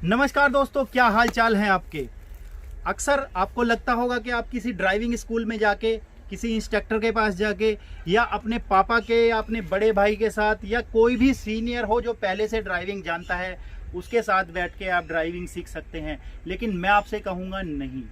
नमस्कार दोस्तों, क्या हाल चाल है आपके। अक्सर आपको लगता होगा कि आप किसी ड्राइविंग स्कूल में जाके, किसी इंस्ट्रक्टर के पास जाके, या अपने पापा के या अपने बड़े भाई के साथ, या कोई भी सीनियर हो जो पहले से ड्राइविंग जानता है, उसके साथ बैठ के आप ड्राइविंग सीख सकते हैं। लेकिन मैं आपसे कहूँगा नहीं,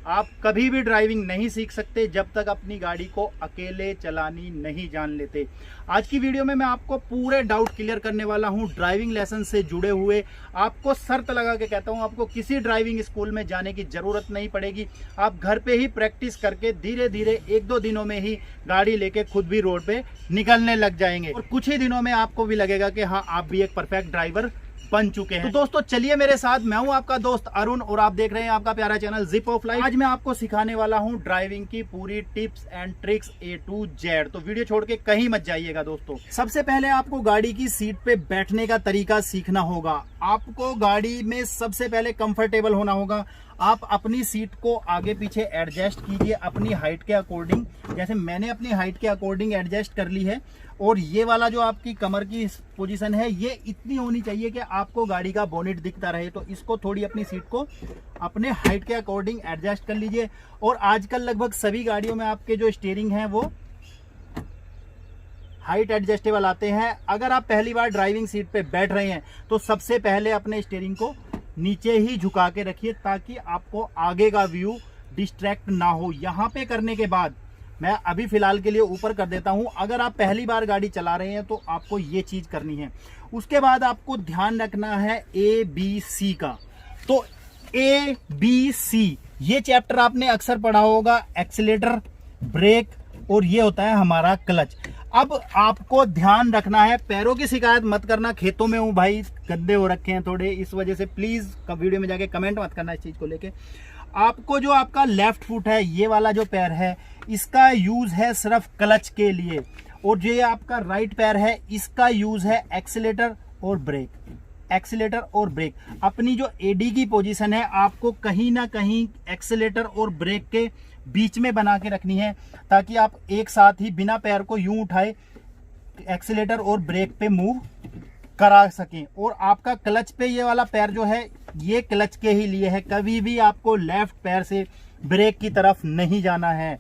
आप कभी भी ड्राइविंग नहीं सीख सकते जब तक अपनी गाड़ी को अकेले चलानी नहीं जान लेते। आज की वीडियो में मैं आपको पूरे डाउट क्लियर करने वाला हूं ड्राइविंग लेसन से जुड़े हुए। आपको शर्त लगा के कहता हूं, आपको किसी ड्राइविंग स्कूल में जाने की ज़रूरत नहीं पड़ेगी। आप घर पे ही प्रैक्टिस करके धीरे धीरे 1-2 दिनों में ही गाड़ी लेके खुद भी रोड पे निकलने लग जाएंगे, और कुछ ही दिनों में आपको भी लगेगा कि हाँ, आप भी एक परफेक्ट ड्राइवर बन चुके हैं। तो दोस्तों चलिए मेरे साथ, मैं हूं आपका दोस्त अरुण और आप देख रहे हैं आपका प्यारा चैनल जिप ऑफ लाइफ। आज मैं आपको सिखाने वाला हूं ड्राइविंग की पूरी tips and tricks A to Z। तो वीडियो छोड़ के कहीं मत जाइएगा दोस्तों। सबसे पहले आपको गाड़ी की सीट पे बैठने का तरीका सीखना होगा। आपको गाड़ी में सबसे पहले कंफर्टेबल होना होगा। आप अपनी सीट को आगे पीछे एडजस्ट कीजिए अपनी हाइट के अकॉर्डिंग। जैसे मैंने अपनी हाइट के अकॉर्डिंग एडजस्ट कर ली है, और ये वाला जो आपकी कमर की पोजीशन है, ये इतनी होनी चाहिए कि आपको गाड़ी का बोनेट दिखता रहे। तो इसको थोड़ी अपनी सीट को अपने हाइट के अकॉर्डिंग एडजस्ट कर लीजिए। और आजकल लगभग सभी गाड़ियों में आपके जो स्टीयरिंग है वो हाइट एडजस्टेबल आते हैं। अगर आप पहली बार ड्राइविंग सीट पे बैठ रहे हैं तो सबसे पहले अपने स्टीयरिंग को नीचे ही झुका के रखिए, ताकि आपको आगे का व्यू डिस्ट्रैक्ट ना हो। यहाँ पे करने के बाद मैं अभी फिलहाल के लिए ऊपर कर देता हूं। अगर आप पहली बार गाड़ी चला रहे हैं तो आपको ये चीज करनी है। उसके बाद आपको ध्यान रखना है ABC का। तो ABC ये चैप्टर आपने अक्सर पढ़ा होगा, एक्सीलेटर, ब्रेक, और ये होता है हमारा क्लच। अब आपको ध्यान रखना है, पैरों की शिकायत मत करना। खेतों में हूं भाई, गंदे हो रखे हैं थोड़े, इस वजह से प्लीज वीडियो में जाके कमेंट मत करना इस चीज को लेके। आपको जो आपका लेफ्ट फुट है, ये वाला जो पैर है, इसका यूज है सिर्फ क्लच के लिए, और जो ये आपका राइट पैर है, इसका यूज है एक्सीलेटर और ब्रेक। एक्सीलेटर और ब्रेक, अपनी जो AD की पोजीशन है आपको कहीं ना कहीं एक्सीलेटर और ब्रेक के बीच में बना के रखनी है, ताकि आप एक साथ ही बिना पैर को यूं उठाए एक्सीलेटर और ब्रेक पे मूव करा सकें। और आपका क्लच पे ये वाला पैर जो है, ये क्लच के ही लिए है। कभी भी आपको लेफ्ट पैर से ब्रेक की तरफ नहीं जाना है,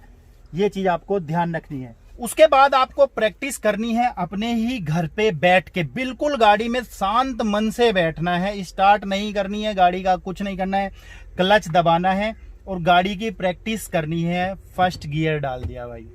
ये चीज आपको ध्यान रखनी है। उसके बाद आपको प्रैक्टिस करनी है अपने ही घर पे बैठ के। बिल्कुल गाड़ी में शांत मन से बैठना है, स्टार्ट नहीं करनी है गाड़ी का, कुछ नहीं करना है, क्लच दबाना है और गाड़ी की प्रैक्टिस करनी है। फर्स्ट गियर डाल दिया भाई,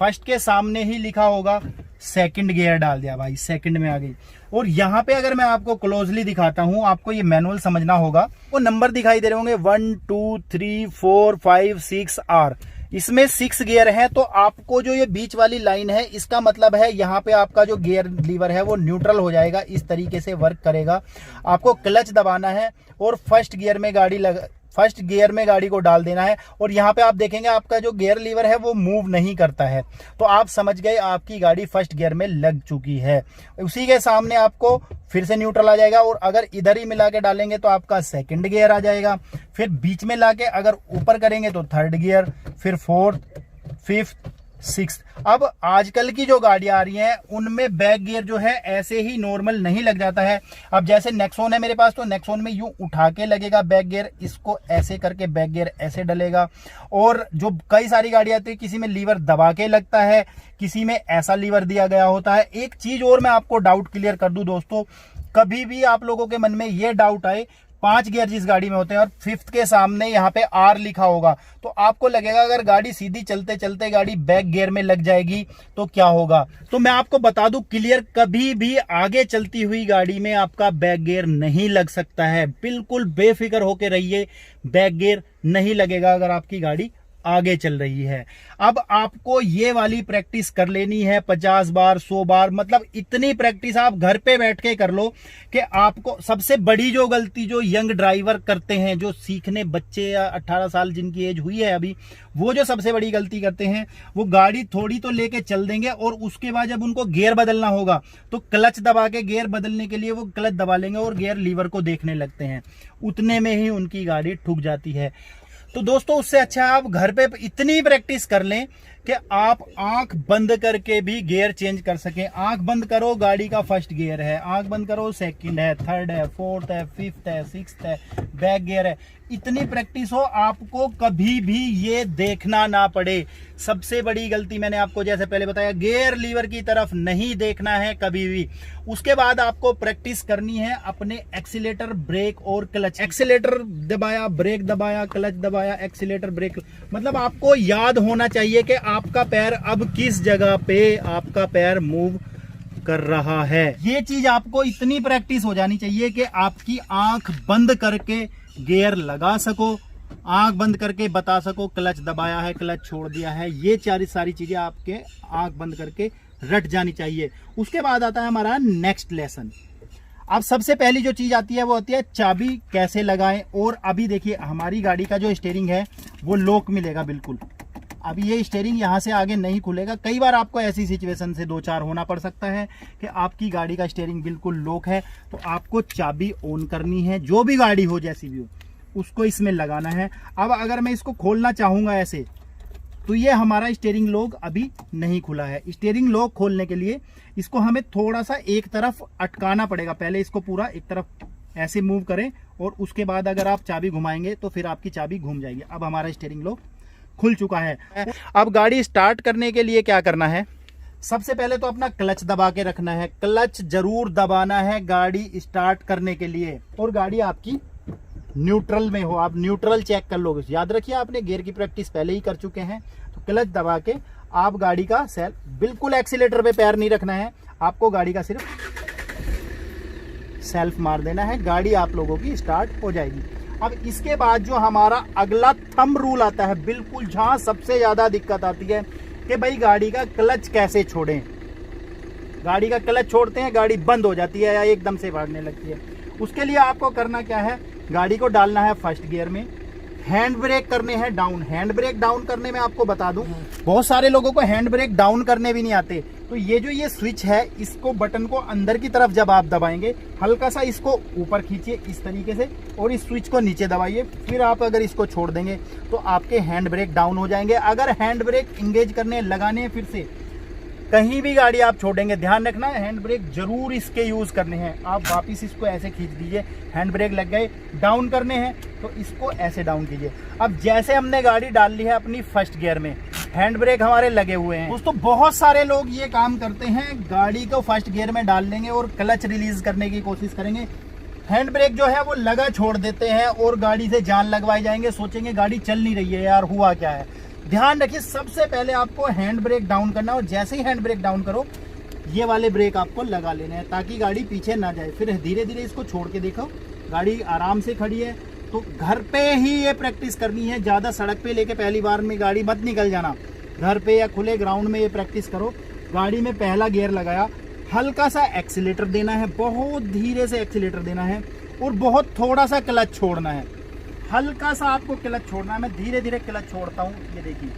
फर्स्ट के सामने ही लिखा होगा सेकंड गियर डाल दिया भाई, सेकंड में आ गई। और यहाँ पे अगर मैं आपको क्लोजली दिखाता हूँ, आपको ये मैनुअल समझना होगा। वो नंबर दिखाई दे रहे होंगे 1 2 3 4 5 6 R, इसमें 6 गियर है। तो आपको जो ये बीच वाली लाइन है, इसका मतलब है यहाँ पे आपका जो गियर लीवर है वो न्यूट्रल हो जाएगा, इस तरीके से वर्क करेगा। आपको क्लच दबाना है और फर्स्ट गियर में गाड़ी को डाल देना है। और यहाँ पे आप देखेंगे आपका जो गियर लीवर है वो मूव नहीं करता है, तो आप समझ गए आपकी गाड़ी फर्स्ट गियर में लग चुकी है। उसी के सामने आपको फिर से न्यूट्रल आ जाएगा, और अगर इधर ही मिला के डालेंगे तो आपका सेकंड गियर आ जाएगा। फिर बीच में लाके अगर ऊपर करेंगे तो थर्ड गियर, फिर फोर्थ, फिफ्थ, 6। अब आजकल की जो गाड़ियां आ रही हैं उनमें बैक गियर जो है ऐसे ही नॉर्मल नहीं लग जाता है। अब जैसे नेक्सॉन है मेरे पास, तो नेक्सॉन में यूं उठा के लगेगा बैक गियर, इसको ऐसे करके बैक गियर ऐसे डलेगा। और जो कई सारी गाड़ियां आती है, किसी में लीवर दबा के लगता है, किसी में ऐसा लीवर दिया गया होता है। एक चीज और मैं आपको डाउट क्लियर कर दूं दोस्तों, कभी भी आप लोगों के मन में ये डाउट आए, 5 गियर जिस गाड़ी में होते हैं और 5th के सामने यहाँ पे R लिखा होगा, तो आपको लगेगा अगर गाड़ी सीधी चलते चलते गाड़ी बैक गियर में लग जाएगी तो क्या होगा। तो मैं आपको बता दूं क्लियर, कभी भी आगे चलती हुई गाड़ी में आपका बैक गियर नहीं लग सकता है। बिल्कुल बेफिक्र होके रहिए, बैक गियर नहीं लगेगा अगर आपकी गाड़ी आगे चल रही है। अब आपको ये वाली प्रैक्टिस कर लेनी है 50 बार 100 बार, मतलब इतनी प्रैक्टिस आप घर पे बैठ के कर लो कि आपको। सबसे बड़ी जो गलती जो यंग ड्राइवर करते हैं, जो सीखने बच्चे या 18 साल जिनकी एज हुई है अभी, वो जो सबसे बड़ी गलती करते हैं, वो गाड़ी थोड़ी तो लेके चल देंगे और उसके बाद जब उनको गियर बदलना होगा तो क्लच दबा के गियर बदलने के लिए वो क्लच दबा लेंगे और गियर लीवर को देखने लगते हैं। उतने में ही उनकी गाड़ी ठुक जाती है। तो दोस्तों उससे अच्छा आप घर पे इतनी प्रैक्टिस कर लें कि आप आंख बंद करके भी गियर चेंज कर सकें। आंख बंद करो, गाड़ी का फर्स्ट गियर है, आंख बंद करो, सेकंड है, थर्ड है, फोर्थ है, फिफ्थ है, सिक्स्थ है, बैक गियर है। इतनी प्रैक्टिस हो, आपको कभी भी ये देखना ना पड़े। सबसे बड़ी गलती मैंने आपको जैसे पहले बताया, गियर लीवर की तरफ नहीं देखना है कभी भी। उसके बाद आपको प्रैक्टिस करनी है अपने एक्सीलेटर, ब्रेक और क्लच। एक्सीलेटर दबाया, ब्रेक दबाया, क्लच दबाया, एक्सीलेटर, ब्रेक, मतलब आपको याद होना चाहिए कि आपका पैर अब किस जगह पे आपका पैर मूव कर रहा है। ये चीज आपको इतनी प्रैक्टिस हो जानी चाहिए कि आपकी आंख बंद करके गियर लगा सको, आंख बंद करके बता सको क्लच दबाया है, क्लच छोड़ दिया है। ये सारी चीजें आपके आंख बंद करके रट जानी चाहिए। उसके बाद आता है हमारा नेक्स्ट लेसन। अब सबसे पहली जो चीज आती है वो होती है चाबी कैसे लगाएं। और अभी देखिए हमारी गाड़ी का जो स्टीयरिंग है वो लॉक मिलेगा बिल्कुल। अभी ये स्टीयरिंग यहाँ से आगे नहीं खुलेगा। कई बार आपको ऐसी सिचुएशन से दो चार होना पड़ सकता है कि आपकी गाड़ी का स्टीयरिंग बिल्कुल लॉक है, तो आपको चाबी ऑन करनी है। जो भी गाड़ी हो, जैसी भी हो, उसको इसमें लगाना है। अब अगर मैं इसको खोलना चाहूंगा ऐसे, तो ये हमारा स्टीयरिंग लॉक अभी नहीं खुला है। स्टीयरिंग लॉक खोलने के लिए इसको हमें थोड़ा सा एक तरफ अटकाना पड़ेगा। पहले इसको पूरा एक तरफ ऐसे मूव करें और उसके बाद अगर आप चाबी घुमाएंगे तो फिर आपकी चाबी घूम जाएगी। अब हमारा स्टीयरिंग लॉक खुल चुका है। अब गाड़ी स्टार्ट करने के लिए क्या करना है, सबसे पहले तो अपना क्लच दबा के रखना है। क्लच जरूर दबाना है गाड़ी स्टार्ट करने के लिए। और गाड़ी आपकी न्यूट्रल में हो, आप न्यूट्रल चेक कर लोगे। याद रखिए आपने गियर की प्रैक्टिस पहले ही कर चुके हैं। तो क्लच दबा के आप गाड़ी का बिल्कुल एक्सीलेटर पे पैर नहीं रखना है, आपको गाड़ी का सिर्फ सेल्फ मार देना है। गाड़ी आप लोगों की स्टार्ट हो जाएगी। अब इसके बाद जो हमारा अगला थंब रूल आता है, बिल्कुल जहां सबसे ज्यादा दिक्कत आती है कि भाई गाड़ी का क्लच कैसे छोड़ें। गाड़ी का क्लच छोड़ते हैं, गाड़ी बंद हो जाती है या एकदम से भागने लगती है। उसके लिए आपको करना क्या है, गाड़ी को डालना है फर्स्ट गियर में, हैंड ब्रेक करने हैं डाउन। हैंड ब्रेक डाउन करने में आपको बता दूं, बहुत सारे लोगों को हैंड ब्रेक डाउन करने भी नहीं आते। तो ये जो ये स्विच है, इसको बटन को अंदर की तरफ जब आप दबाएंगे, हल्का सा इसको ऊपर खींचिए इस तरीके से और इस स्विच को नीचे दबाइए। फिर आप अगर इसको छोड़ देंगे तो आपके हैंड ब्रेक डाउन हो जाएंगे। अगर हैंड ब्रेक इंगेज करने लगाने फिर से कहीं भी गाड़ी आप छोड़ेंगे, ध्यान रखना है हैंड ब्रेक जरूर इसके यूज करने हैं। आप वापिस इसको ऐसे खींच दीजिए, हैंड ब्रेक लग गए, डाउन करने हैं तो इसको ऐसे डाउन कीजिए। अब जैसे हमने गाड़ी डाल ली है अपनी फर्स्ट गियर में, हैंड ब्रेक हमारे लगे हुए हैं। दोस्तों बहुत सारे लोग ये काम करते हैं, गाड़ी को फर्स्ट गियर में डाल लेंगे और क्लच रिलीज करने की कोशिश करेंगे, हैंड ब्रेक जो है वो लगा छोड़ देते हैं और गाड़ी से जान लगवाए जाएंगे। सोचेंगे गाड़ी चल नहीं रही है यार, हुआ क्या है। ध्यान रखिए सबसे पहले आपको हैंड ब्रेक डाउन करना और जैसे ही हैंड ब्रेक डाउन करो, ये वाले ब्रेक आपको लगा लेने हैं ताकि गाड़ी पीछे ना जाए। फिर धीरे धीरे इसको छोड़ के देखो, गाड़ी आराम से खड़ी है। तो घर पे ही ये प्रैक्टिस करनी है, ज्यादा सड़क पे लेके पहली बार में गाड़ी मत निकल जाना। घर पे या खुले ग्राउंड में ये प्रैक्टिस करो। गाड़ी में पहला गियर लगाया, हल्का सा एक्सीलेटर देना है, बहुत धीरे से एक्सीलेटर देना है और बहुत थोड़ा सा क्लच छोड़ना है। हल्का सा आपको क्लच छोड़ना है। मैं धीरे धीरे क्लच छोड़ता हूं, ये देखिए।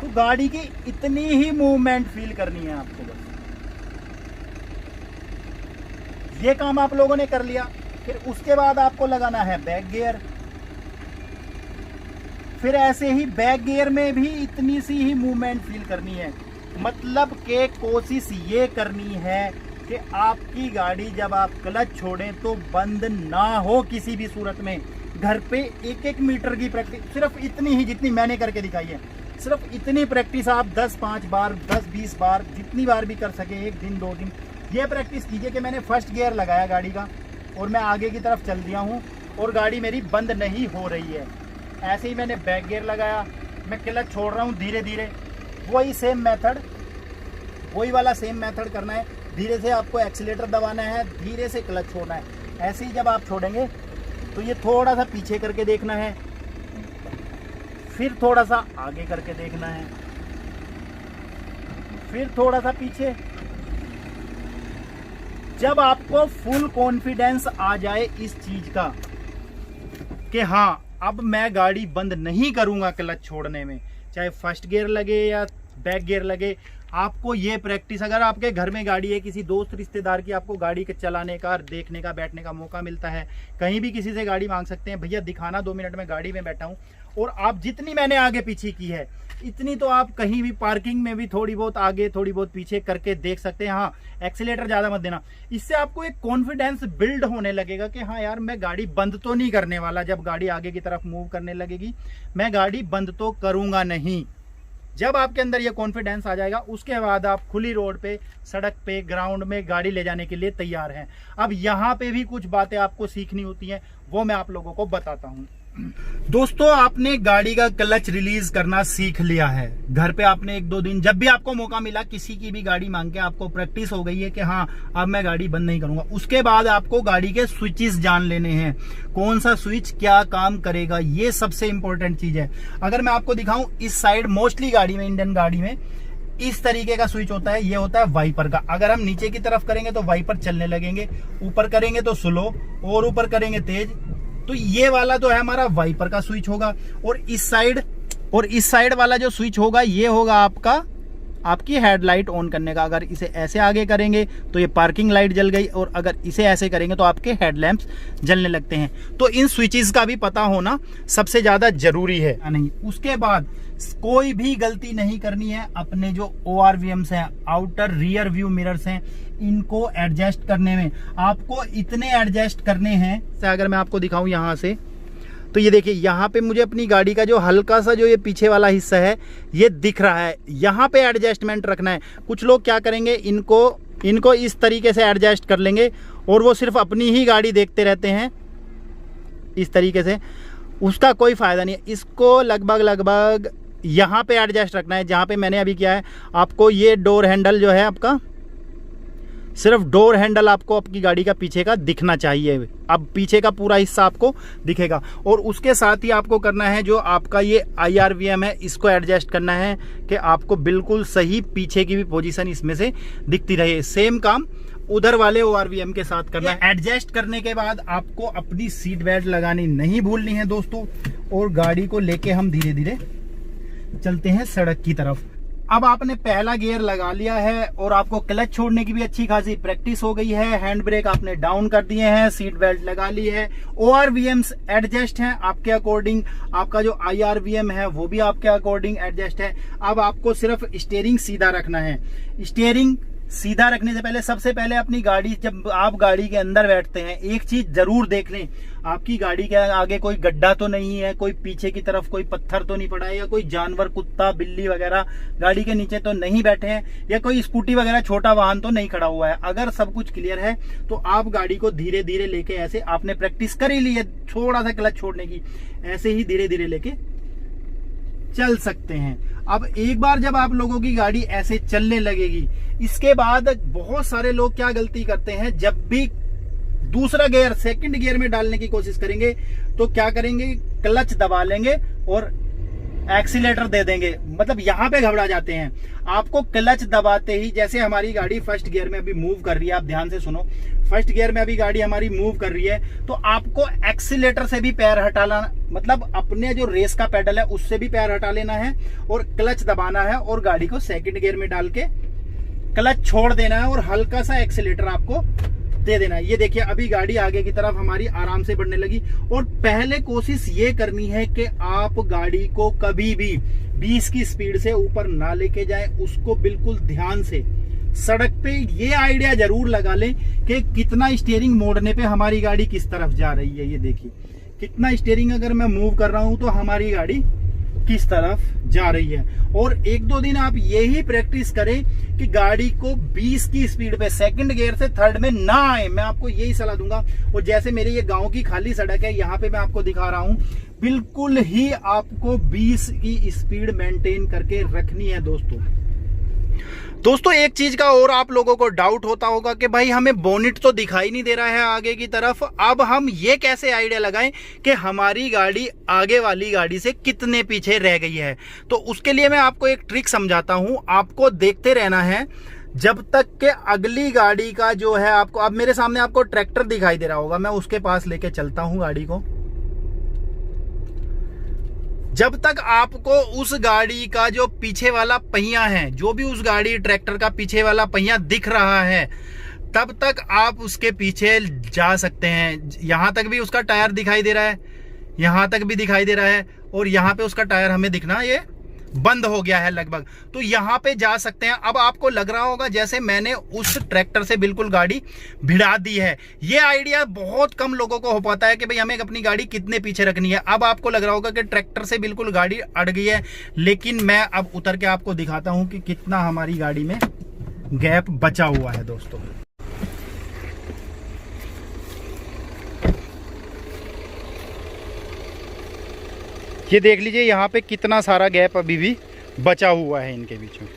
तो गाड़ी की इतनी ही मूवमेंट फील करनी है आपको बस। ये काम आप लोगों ने कर लिया। फिर उसके बाद आपको लगाना है बैक गियर। फिर ऐसे ही बैक गियर में भी इतनी सी ही मूवमेंट फील करनी है। मतलब के कोशिश ये करनी है कि आपकी गाड़ी जब आप क्लच छोड़ें तो बंद ना हो किसी भी सूरत में। घर पे 1-1 मीटर की प्रैक्टिस, सिर्फ इतनी ही जितनी मैंने करके दिखाई है, सिर्फ इतनी प्रैक्टिस आप 10-5 बार, 10-20 बार, जितनी बार भी कर सके, 1 दिन 2 दिन ये प्रैक्टिस कीजिए कि मैंने फर्स्ट गियर लगाया गाड़ी का और मैं आगे की तरफ चल दिया हूँ और गाड़ी मेरी बंद नहीं हो रही है। ऐसे ही मैंने बैक गियर लगाया, मैं क्लच छोड़ रहा हूँ धीरे धीरे। वही सेम मेथड, वही वाला सेम मेथड करना है। धीरे से आपको एक्सीलेटर दबाना है, धीरे से क्लच छोड़ना है। ऐसे ही जब आप छोड़ेंगे तो ये थोड़ा सा पीछे करके देखना है, फिर थोड़ा सा आगे करके देखना है, फिर थोड़ा सा पीछे। जब आपको फुल कॉन्फिडेंस आ जाए इस चीज का कि हाँ अब मैं गाड़ी बंद नहीं करूंगा क्लच छोड़ने में, चाहे फर्स्ट गियर लगे या बैक गियर लगे, आपको ये प्रैक्टिस, अगर आपके घर में गाड़ी है, किसी दोस्त रिश्तेदार की आपको गाड़ी के चलाने का, देखने का, बैठने का मौका मिलता है, कहीं भी किसी से गाड़ी मांग सकते हैं, भैया दिखाना 2 मिनट में गाड़ी में बैठा हूँ। और आप जितनी मैंने आगे पीछे की है इतनी तो आप कहीं भी पार्किंग में भी थोड़ी बहुत आगे थोड़ी बहुत पीछे करके देख सकते हैं। हाँ, एक्सीलेटर ज्यादा मत देना। इससे आपको एक कॉन्फिडेंस बिल्ड होने लगेगा कि हाँ यार, मैं गाड़ी बंद तो नहीं करने वाला। जब गाड़ी आगे की तरफ मूव करने लगेगी, मैं गाड़ी बंद तो करूंगा नहीं। जब आपके अंदर ये कॉन्फिडेंस आ जाएगा, उसके बाद आप खुली रोड पे, सड़क पे, ग्राउंड में गाड़ी ले जाने के लिए तैयार हैं। अब यहाँ पे भी कुछ बातें आपको सीखनी होती हैं, वो मैं आप लोगों को बताता हूँ। दोस्तों, आपने गाड़ी का क्लच रिलीज करना सीख लिया है। घर पे आपने 1-2 दिन, जब भी आपको मौका मिला, किसी की भी गाड़ी मांग के आपको प्रैक्टिस हो गई है कि हाँ अब मैं गाड़ी बंद नहीं करूंगा। उसके बाद आपको गाड़ी के स्विचेस जान लेने हैं, कौन सा स्विच क्या काम करेगा, ये सबसे इंपॉर्टेंट चीज है। अगर मैं आपको दिखाऊं, इस साइड मोस्टली गाड़ी में, इंडियन गाड़ी में इस तरीके का स्विच होता है। ये होता है वाइपर का। अगर हम नीचे की तरफ करेंगे तो वाइपर चलने लगेंगे, ऊपर करेंगे तो स्लो, और ऊपर करेंगे तेज। तो ये वाला तो है हमारा वाइपर का स्विच होगा। और इस साइड वाला जो स्विच होगा, ये होगा आपकी हेडलाइट ऑन करने का। अगर इसे ऐसे आगे करेंगे तो ये पार्किंग लाइट जल गई, और अगर इसे ऐसे करेंगे तो आपके हेडलैम्प्स जलने लगते हैं। तो इन स्विचेस का भी पता होना सबसे ज्यादा जरूरी है। नहीं, उसके बाद कोई भी गलती नहीं करनी है। अपने जो ORVMs हैं, आउटर रियर व्यू मिरर्स हैं, इनको एडजस्ट करने में आपको इतने एडजस्ट करने हैं। अगर मैं आपको दिखाऊं यहाँ से, तो ये देखिए, यहाँ पे मुझे अपनी गाड़ी का जो हल्का सा जो ये पीछे वाला हिस्सा है ये दिख रहा है, यहाँ पे एडजस्टमेंट रखना है। कुछ लोग क्या करेंगे, इनको इस तरीके से एडजस्ट कर लेंगे और वो सिर्फ अपनी ही गाड़ी देखते रहते हैं इस तरीके से। उसका कोई फायदा नहीं है। इसको लगभग यहाँ पे एडजस्ट रखना है, जहाँ पे मैंने अभी किया है। आपको ये डोर हैंडल जो है आपका, सिर्फ डोर हैंडल आपको आपकी गाड़ी का पीछे का दिखना चाहिए। अब पीछे का पूरा हिस्सा आपको दिखेगा। और उसके साथ ही आपको करना है, जो आपका ये IRVM है, इसको एडजस्ट करना है कि आपको बिल्कुल सही पीछे की भी पोजीशन इसमें से दिखती रहे। सेम काम उधर वाले ORVM के साथ करना है। एडजस्ट करने के बाद आपको अपनी सीट बेल्ट लगानी नहीं भूलनी है दोस्तों। और गाड़ी को लेके हम धीरे धीरे चलते हैं सड़क की तरफ। अब आपने पहला गियर लगा लिया है और आपको क्लच छोड़ने की भी अच्छी खासी प्रैक्टिस हो गई है। हैंड ब्रेक आपने डाउन कर दिए हैं, सीट बेल्ट लगा ली है, ORVMs एडजस्ट हैं आपके अकॉर्डिंग। आपका जो IRVM है वो भी आपके अकॉर्डिंग एडजस्ट है। अब आपको सिर्फ स्टीयरिंग सीधा रखना है। स्टीयरिंग सीधा रखने से पहले, सबसे पहले अपनी गाड़ी, जब आप गाड़ी के अंदर बैठते हैं, एक चीज जरूर देख लें, आपकी गाड़ी के आगे कोई गड्ढा तो नहीं है, कोई पीछे की तरफ कोई पत्थर तो नहीं पड़ा है, या कोई जानवर, कुत्ता, बिल्ली वगैरह गाड़ी के नीचे तो नहीं बैठे हैं, या कोई स्कूटी वगैरह छोटा वाहन तो नहीं खड़ा हुआ है। अगर सब कुछ क्लियर है तो आप गाड़ी को धीरे धीरे लेके, ऐसे आपने प्रैक्टिस कर ही ली है थोड़ा सा क्लच छोड़ने की, ऐसे ही धीरे धीरे लेके चल सकते हैं। अब एक बार जब आप लोगों की गाड़ी ऐसे चलने लगेगी, इसके बाद बहुत सारे लोग क्या गलती करते हैं, जब भी दूसरा गियर, सेकंड गियर में डालने की कोशिश करेंगे तो क्या करेंगे, क्लच दबा लेंगे और एक्सीलेटर दे देंगे, मतलब यहां पे घबरा जाते हैं। आपको क्लच दबाते ही, जैसे हमारी गाड़ी फर्स्ट गियर में अभी मूव कर रही है, आप ध्यान से सुनो, फर्स्ट गियर में अभी गाड़ी हमारी मूव कर रही है, तो आपको एक्सीलेटर से भी पैर हटाना, मतलब अपने जो रेस का पेडल है उससे भी पैर हटा लेना है और क्लच दबाना है और गाड़ी को सेकंड गियर में डाल के क्लच छोड़ देना है और हल्का सा एक्सीलेटर आपको दे देना है। ये देखिए, अभी गाड़ी आगे की तरफ हमारी आराम से बढ़ने लगी। और पहले कोशिश ये करनी है कि आप गाड़ी को कभी भी 20 की स्पीड से ऊपर ना लेके जाएं, उसको बिल्कुल ध्यान से सड़क पे ये आइडिया जरूर लगा लें कि कितना स्टीयरिंग मोड़ने पे हमारी गाड़ी किस तरफ जा रही है। ये देखिए, कितना स्टीयरिंग अगर मैं मूव कर रहा हूं तो हमारी गाड़ी किस तरफ जा रही है। और 1-2 दिन आप यही प्रैक्टिस करें कि गाड़ी को 20 की स्पीड पे सेकंड गियर से थर्ड में ना आए, मैं आपको यही सलाह दूंगा। और जैसे मेरे ये गांव की खाली सड़क है, यहाँ पे मैं आपको दिखा रहा हूं, बिल्कुल ही आपको 20 की स्पीड मेंटेन करके रखनी है दोस्तों। एक चीज का और आप लोगों को डाउट होता होगा कि भाई हमें बोनेट तो दिखाई नहीं दे रहा है आगे की तरफ, अब हम ये कैसे आइडिया लगाएं कि हमारी गाड़ी आगे वाली गाड़ी से कितने पीछे रह गई है। तो उसके लिए मैं आपको एक ट्रिक समझाता हूं, आपको देखते रहना है जब तक के अगली गाड़ी का जो है, आपको, अब मेरे सामने आपको ट्रैक्टर दिखाई दे रहा होगा, मैं उसके पास लेके चलता हूं गाड़ी को। जब तक आपको उस गाड़ी का जो पीछे वाला पहिया है, जो भी उस गाड़ी ट्रैक्टर का पीछे वाला पहिया दिख रहा है, तब तक आप उसके पीछे जा सकते हैं। यहां तक भी उसका टायर दिखाई दे रहा है, यहां तक भी दिखाई दे रहा है, और यहां पे उसका टायर हमें दिखना ये बंद हो गया है लगभग, तो यहां पे जा सकते हैं। अब आपको लग रहा होगा जैसे मैंने उस ट्रैक्टर से बिल्कुल गाड़ी भिड़ा दी है। ये आइडिया बहुत कम लोगों को हो पाता है कि भाई हमें अपनी गाड़ी कितने पीछे रखनी है। अब आपको लग रहा होगा कि ट्रैक्टर से बिल्कुल गाड़ी अड़ गई है, लेकिन मैं अब उतर के आपको दिखाता हूं कि कितना हमारी गाड़ी में गैप बचा हुआ है दोस्तों। ये देख लीजिए यहाँ पे कितना सारा गैप अभी भी बचा हुआ है इनके बीच में।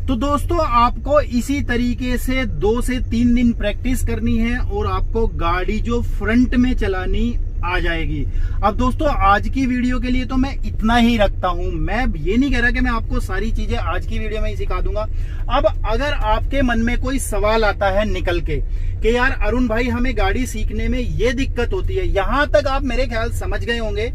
तो दोस्तों आपको इसी तरीके से 2 से 3 दिन प्रैक्टिस करनी है और आपको गाड़ी जो फ्रंट में चलानी आ जाएगी। अब दोस्तों आज की वीडियो के लिए तो मैं इतना ही रखता हूं। मैं ये नहीं कह रहा कि मैं आपको सारी चीजें आज की वीडियो में ही सिखा दूंगा। अब अगर आपके मन में कोई सवाल आता है निकल के कि यार अरुण भाई हमें गाड़ी सीखने में ये दिक्कत होती है, यहां तक आप मेरे ख्याल समझ गए होंगे।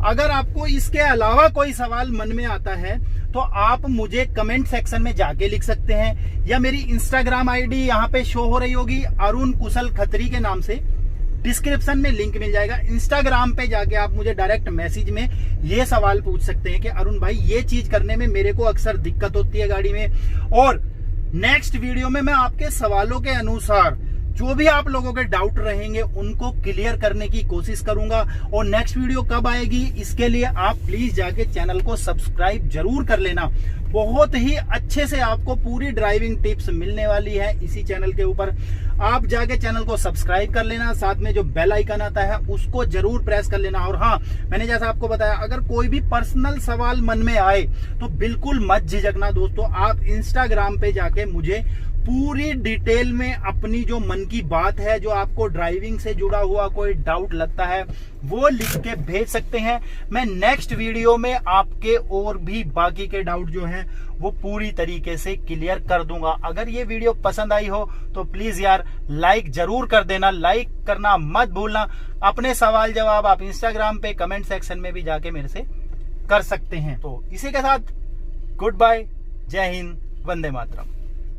अगर आपको इसके अलावा कोई सवाल मन में आता है तो आप मुझे कमेंट सेक्शन में जाके लिख सकते हैं, या मेरी इंस्टाग्राम आईडी यहाँ पे शो हो रही होगी अरुण कुशल खत्री के नाम से, डिस्क्रिप्शन में लिंक मिल जाएगा। इंस्टाग्राम पे जाके आप मुझे डायरेक्ट मैसेज में ये सवाल पूछ सकते हैं कि अरुण भाई ये चीज करने में मेरे को अक्सर दिक्कत होती है गाड़ी में, और नेक्स्ट वीडियो में मैं आपके सवालों के अनुसार जो भी आप लोगों के डाउट रहेंगे उनको क्लियर करने की कोशिश करूंगा। और नेक्स्ट वीडियो कब आएगी इसके लिए आप प्लीज जाके चैनल को सब्सक्राइब जरूर कर लेना। बहुत ही अच्छे से आपको पूरी ड्राइविंग टिप्स मिलने वाली है इसी चैनल के ऊपर। आप जाके चैनल को सब्सक्राइब कर लेना, साथ में जो बेल आइकन आता है उसको जरूर प्रेस कर लेना। और हाँ, मैंने जैसा आपको बताया अगर कोई भी पर्सनल सवाल मन में आए तो बिल्कुल मत झिझकना दोस्तों, आप इंस्टाग्राम पे जाके मुझे पूरी डिटेल में अपनी जो मन की बात है, जो आपको ड्राइविंग से जुड़ा हुआ कोई डाउट लगता है वो लिख के भेज सकते हैं। मैं नेक्स्ट वीडियो में आपके और भी बाकी के डाउट जो हैं वो पूरी तरीके से क्लियर कर दूंगा। अगर ये वीडियो पसंद आई हो तो प्लीज यार लाइक जरूर कर देना, लाइक करना मत भूलना। अपने सवाल जवाब आप इंस्टाग्राम पे कमेंट सेक्शन में भी जाके मेरे से कर सकते हैं। तो इसी के साथ गुड बाय, जय हिंद, वंदे मातरम।